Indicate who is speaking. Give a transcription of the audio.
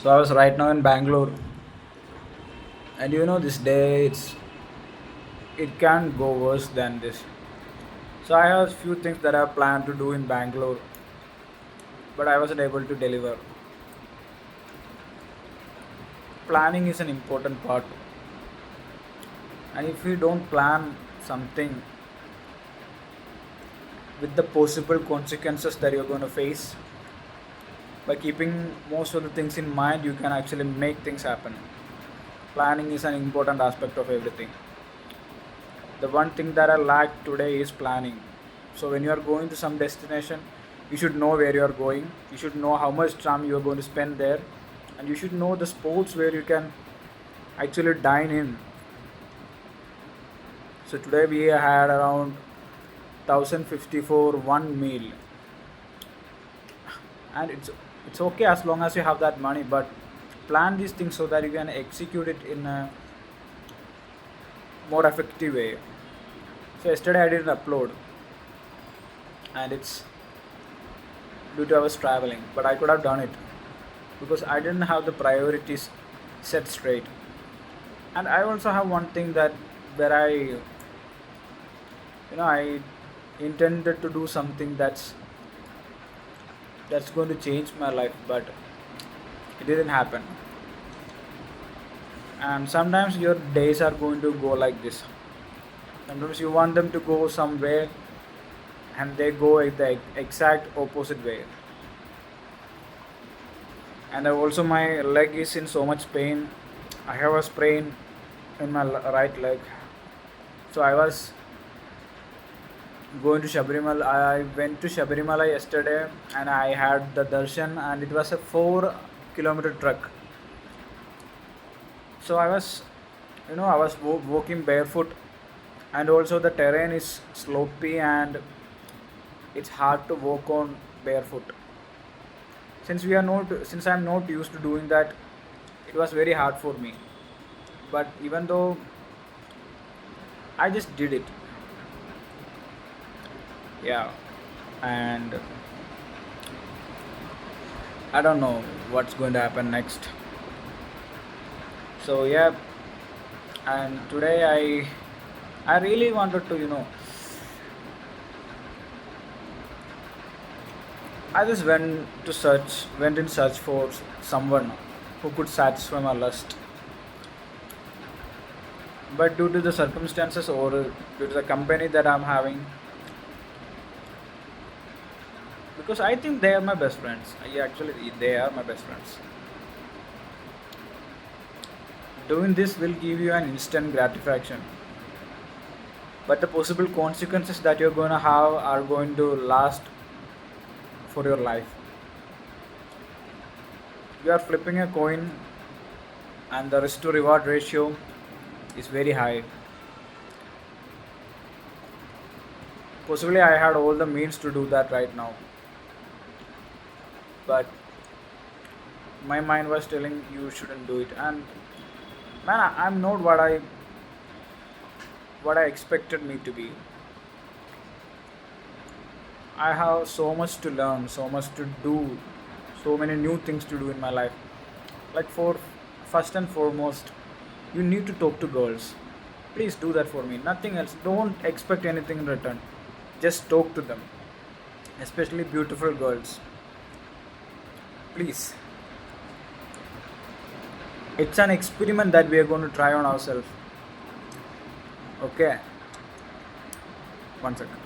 Speaker 1: So I was right now in Bangalore, and this day it can't go worse than this. So I have a few things that I planned to do in Bangalore, but I wasn't able to deliver. Planning is an important part, and if you don't plan something with the possible consequences that you're going to face, by keeping most of the things in mind, you can actually make things happen. Planning is an important aspect of everything. The one thing that I lack today is planning. So when you are going to some destination, you should know where you are going. You should know how much time you are going to spend there, and you should know the spots where you can actually dine in. So today we had around 1050 for one meal, and it's okay as long as you have that money. But plan these things so that you can execute it in a more effective way. So yesterday I didn't upload, and it's due to I was traveling, but I could have done it because I didn't have the priorities set straight. And I also have one thing that where I intended to do something that's going to change my life, but it didn't happen. And sometimes your days are going to go like this. Sometimes you want them to go somewhere, and they go the exact opposite way. And also my leg is in so much pain. I have a sprain in my right leg. So I was going to Shabarimala. I went to Shabarimala yesterday, and I had the darshan, and it was a 4 kilometer trek. So I was walking barefoot, and also the terrain is slopey, and it's hard to walk on barefoot. Since I'm not used to doing that, it was very hard for me. But even though I just did it, yeah, and I don't know what's going to happen next. So yeah, and today I really wanted to I just went in search for someone who could satisfy my lust. But due to the circumstances, or due to the company that I'm having, because I think they are my best friends. Yeah, actually, they are my best friends. Doing this will give you an instant gratification, but the possible consequences that you're going to have are going to last for your life. You are flipping a coin, and the risk to reward ratio is very high. Possibly, I had all the means to do that right now, but my mind was telling you shouldn't do it. And man, I'm not what I expected me to be. I have so much to learn, so much to do, so many new things to do in my life. Like, for first and foremost, you need to talk to girls. Please do that for me. Nothing else. Don't expect anything in return. Just talk to them, especially beautiful girls. Please. It's an experiment that we are going to try on ourselves. Okay. One second.